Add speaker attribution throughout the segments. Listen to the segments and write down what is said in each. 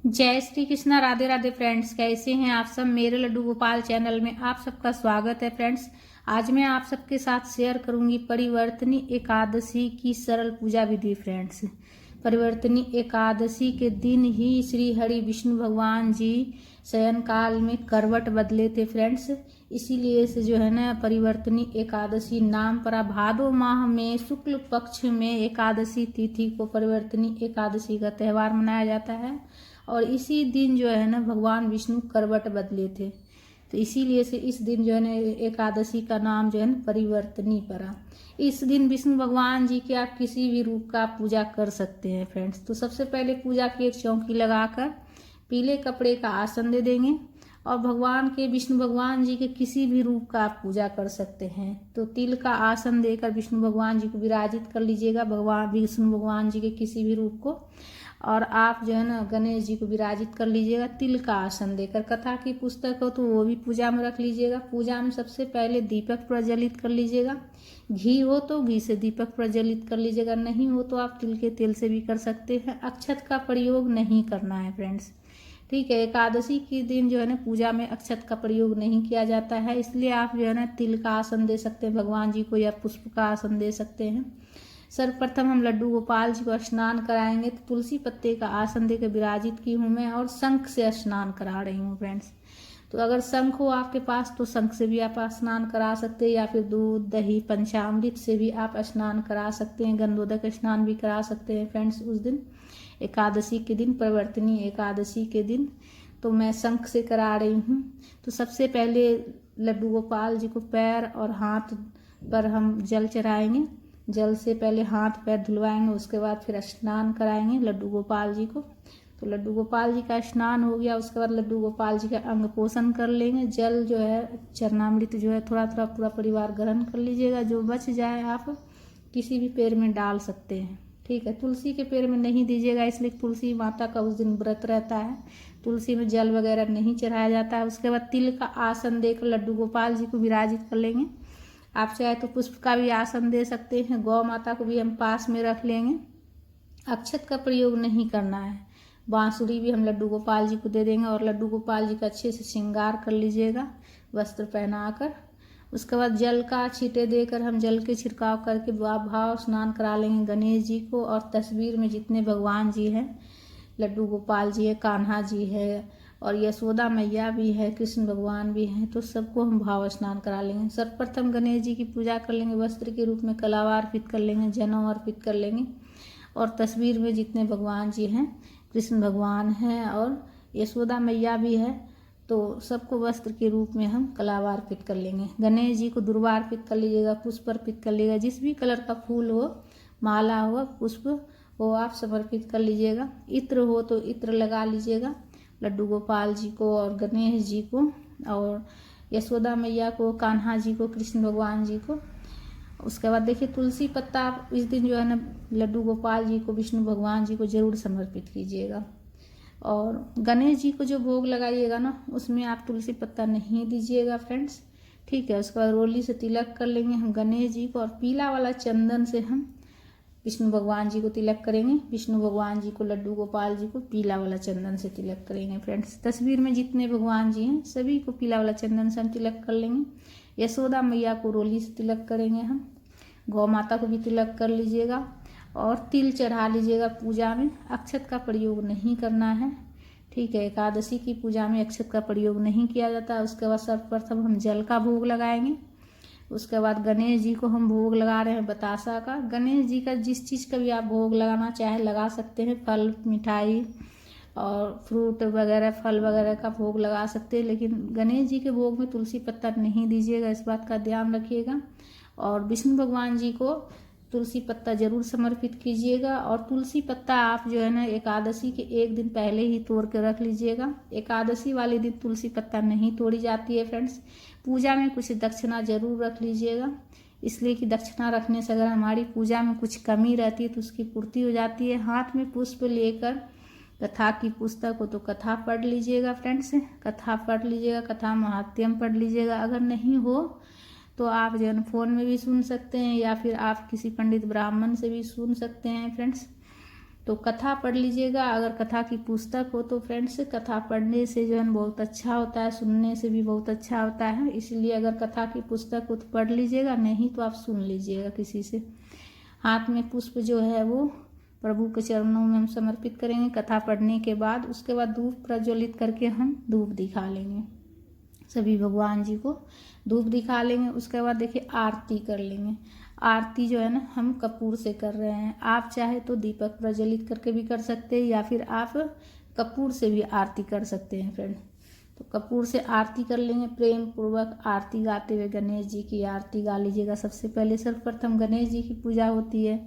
Speaker 1: जय श्री कृष्णा। राधे राधे फ्रेंड्स, कैसे हैं आप सब। मेरे लड्डू गोपाल चैनल में आप सबका स्वागत है फ्रेंड्स। आज मैं आप सबके साथ शेयर करूंगी परिवर्तनी एकादशी की सरल पूजा विधि फ्रेंड्स। परिवर्तनी एकादशी के दिन ही श्री हरि विष्णु भगवान जी शयन काल में करवट बदले थे फ्रेंड्स। इसीलिए से जो है ना परिवर्तनी एकादशी नाम पड़ा। भादो माह में शुक्ल पक्ष में एकादशी तिथि को परिवर्तनी एकादशी का त्यौहार मनाया जाता है और इसी दिन जो है ना भगवान विष्णु करवट बदले थे, तो इसीलिए से इस दिन जो है ना एकादशी का नाम जो है ना परिवर्तनी पड़ा। इस दिन विष्णु भगवान जी के आप किसी भी रूप का पूजा कर सकते हैं फ्रेंड्स। तो सबसे पहले पूजा की एक चौकी लगाकर पीले कपड़े का आसन दे देंगे और भगवान के विष्णु भगवान जी के किसी भी रूप का आप पूजा कर सकते हैं। तो तिल का आसन देकर विष्णु भगवान जी को विराजित कर लीजिएगा, भगवान विष्णु भगवान जी के किसी भी रूप को। और आप जो है ना गणेश जी को विराजित कर लीजिएगा तिल का आसन देकर। कथा की पुस्तक हो तो वो भी पूजा में रख लीजिएगा। पूजा में सबसे पहले दीपक प्रज्वलित कर लीजिएगा। घी हो तो घी से दीपक प्रज्वलित कर लीजिएगा, नहीं हो तो आप तिल के तेल से भी कर सकते हैं। अक्षत का प्रयोग नहीं करना है फ्रेंड्स, ठीक है। एकादशी के दिन जो है ना पूजा में अक्षत का प्रयोग नहीं किया जाता है, इसलिए आप जो है ना तिल का आसन दे सकते हैं भगवान जी को या पुष्प का आसन दे सकते हैं। सर्वप्रथम हम लड्डू गोपाल जी को स्नान कराएंगे। तो तुलसी पत्ते का आसन देकर विराजित की हूँ मैं और शंख से स्नान करा रही हूँ फ्रेंड्स। तो अगर शंख हो आपके पास तो शंख से भी आप स्नान करा सकते हैं या फिर दूध दही पंचामृत से भी आप स्नान करा सकते हैं। गंधोदक स्नान भी करा सकते हैं फ्रेंड्स उस दिन एकादशी के दिन, परिवर्तनी एकादशी के दिन। तो मैं शंख से करा रही हूँ। तो सबसे पहले लड्डू गोपाल जी को पैर और हाथ पर हम जल चढ़ाएंगे। जल से पहले हाथ पैर धुलवाएंगे, उसके बाद फिर स्नान कराएंगे लड्डू गोपाल जी को। तो लड्डू गोपाल जी का स्नान हो गया, उसके बाद लड्डू गोपाल जी का अंग पोषण कर लेंगे। जल जो है चरणामृत जो है थोड़ा थोड़ा पूरा परिवार ग्रहण कर लीजिएगा। जो बच जाए आप किसी भी पेड़ में डाल सकते हैं, ठीक है। तुलसी के पेड़ में नहीं दीजिएगा, इसलिए तुलसी माता का उस दिन व्रत रहता है, तुलसी में जल वगैरह नहीं चढ़ाया जाता है। उसके बाद तिल का आसन देकर लड्डू गोपाल जी को विराजित कर लेंगे। आप चाहे तो पुष्प का भी आसन दे सकते हैं। गौ माता को भी हम पास में रख लेंगे। अक्षत का प्रयोग नहीं करना है। बांसुरी भी हम लड्डू गोपाल जी को दे देंगे और लड्डू गोपाल जी का अच्छे से श्रृंगार कर लीजिएगा वस्त्र पहनाकर। उसके बाद जल का छींटे देकर हम जल के छिड़काव करके भाव स्नान करा लेंगे गणेश जी को। और तस्वीर में जितने भगवान जी हैं, लड्डू गोपाल जी है, कान्हा जी है और यशोदा मैया भी है, कृष्ण भगवान भी हैं, तो सबको हम भाव स्नान करा लेंगे। सर्वप्रथम गणेश जी की पूजा कर लेंगे, वस्त्र के रूप में कलावा अर्पित कर लेंगे, जनेऊ अर्पित कर लेंगे। और तस्वीर में जितने भगवान जी हैं, कृष्ण भगवान हैं और यशोदा मैया भी है, तो सबको वस्त्र के रूप में हम कलावा अर्पित कर लेंगे। गणेश जी को दुर्वा अर्पित कर लीजिएगा, पुष्प अर्पित कर लीजिएगा, जिस भी कलर का फूल हो, माला हो, पुष्प हो, आप समर्पित कर लीजिएगा। इत्र हो तो इत्र लगा लीजिएगा लड्डू गोपाल जी को और गणेश जी को और यशोदा मैया को, कान्हा जी को, कृष्ण भगवान जी को। उसके बाद देखिए तुलसी पत्ता आप इस दिन जो है ना लड्डू गोपाल जी को, विष्णु भगवान जी को जरूर समर्पित कीजिएगा। और गणेश जी को जो भोग लगाइएगा ना उसमें आप तुलसी पत्ता नहीं दीजिएगा फ्रेंड्स, ठीक है। उसके बाद रोली से तिलक कर लेंगे हम गणेश जी को और पीला वाला चंदन से हम विष्णु भगवान जी को तिलक करेंगे। विष्णु भगवान जी को, लड्डू गोपाल जी को पीला वाला चंदन से तिलक करेंगे फ्रेंड्स। तस्वीर में जितने भगवान जी हैं सभी को पीला वाला चंदन से हम तिलक कर लेंगे। यशोदा मैया को रोली से तिलक करेंगे हम। गौ माता को भी तिलक कर लीजिएगा और तिल चढ़ा लीजिएगा पूजा में। अक्षत का प्रयोग नहीं करना है, ठीक है। एकादशी की पूजा में अक्षत का प्रयोग नहीं किया जाता। उसके बाद सर्वप्रथम हम जल का भोग लगाएंगे। उसके बाद गणेश जी को हम भोग लगा रहे हैं बतासा का। गणेश जी का जिस चीज़ का भी आप भोग लगाना चाहे लगा सकते हैं, फल मिठाई और फ्रूट वगैरह, फल वगैरह का भोग लगा सकते हैं, लेकिन गणेश जी के भोग में तुलसी पत्ता नहीं दीजिएगा, इस बात का ध्यान रखिएगा। और विष्णु भगवान जी को तुलसी पत्ता जरूर समर्पित कीजिएगा। और तुलसी पत्ता आप जो है ना एकादशी के एक दिन पहले ही तोड़ के रख लीजिएगा। एकादशी वाले दिन तुलसी पत्ता नहीं तोड़ी जाती है फ्रेंड्स। पूजा में कुछ दक्षिणा जरूर रख लीजिएगा, इसलिए कि दक्षिणा रखने से अगर हमारी पूजा में कुछ कमी रहती है तो उसकी पूर्ति हो जाती है। हाथ में पुष्प लेकर कथा की पुस्तक हो तो कथा पढ़ लीजिएगा फ्रेंड्स, कथा पढ़ लीजिएगा, कथा महात्म्य पढ़ लीजिएगा। अगर नहीं हो तो आप जो है फ़ोन में भी सुन सकते हैं या फिर आप किसी पंडित ब्राह्मण से भी सुन सकते हैं फ्रेंड्स। तो कथा पढ़ लीजिएगा। अगर कथा की पुस्तक हो तो फ्रेंड्स कथा पढ़ने से जो है बहुत अच्छा होता है, सुनने से भी बहुत अच्छा होता है। इसलिए अगर कथा की पुस्तक हो तो पढ़ लीजिएगा, नहीं तो आप सुन लीजिएगा किसी से। हाथ में पुष्प जो है वो प्रभु के चरणों में हम समर्पित करेंगे कथा पढ़ने के बाद। उसके बाद धूप प्रज्वलित करके हम धूप दिखा लेंगे, सभी भगवान जी को धूप दिखा लेंगे। उसके बाद देखिए आरती कर लेंगे। आरती जो है ना हम कपूर से कर रहे हैं, आप चाहे तो दीपक प्रज्वलित करके भी कर सकते हैं या फिर आप कपूर से भी आरती कर सकते हैं फ्रेंड। तो कपूर से आरती कर लेंगे। प्रेम पूर्वक आरती गाते हुए गणेश जी की आरती गा लीजिएगा। सबसे पहले सर्वप्रथम गणेश जी की पूजा होती है,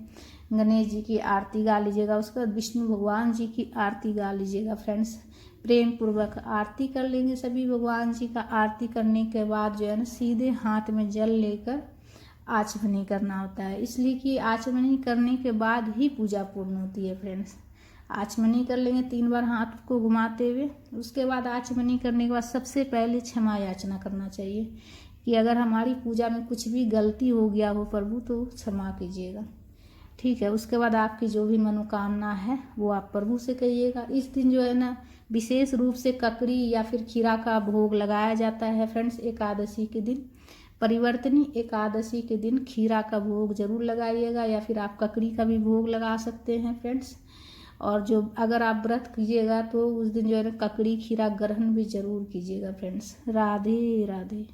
Speaker 1: गणेश जी की आरती गा लीजिएगा। उसके बाद विष्णु भगवान जी की आरती गा लीजिएगा फ्रेंड्स। प्रेम पूर्वक आरती कर लेंगे सभी भगवान जी का। आरती करने के बाद जो है ना सीधे हाथ में जल लेकर आचमनी करना होता है, इसलिए कि आचमनी करने के बाद ही पूजा पूर्ण होती है फ्रेंड्स। आचमनी कर लेंगे 3 बार हाथ को घुमाते हुए। उसके बाद आचमनी करने के बाद सबसे पहले क्षमा याचना करना चाहिए कि अगर हमारी पूजा में कुछ भी गलती हो गया हो प्रभु तो क्षमा कीजिएगा, ठीक है। उसके बाद आपकी जो भी मनोकामना है वो आप प्रभु से कहिएगा। इस दिन जो है ना विशेष रूप से ककड़ी या फिर खीरा का भोग लगाया जाता है फ्रेंड्स। एकादशी के दिन, परिवर्तनी एकादशी के दिन खीरा का भोग जरूर लगाइएगा, या फिर आप ककड़ी का भी भोग लगा सकते हैं फ्रेंड्स। और जो अगर आप व्रत कीजिएगा तो उस दिन जो है ना ककड़ी खीरा ग्रहण भी जरूर कीजिएगा फ्रेंड्स। राधे राधे।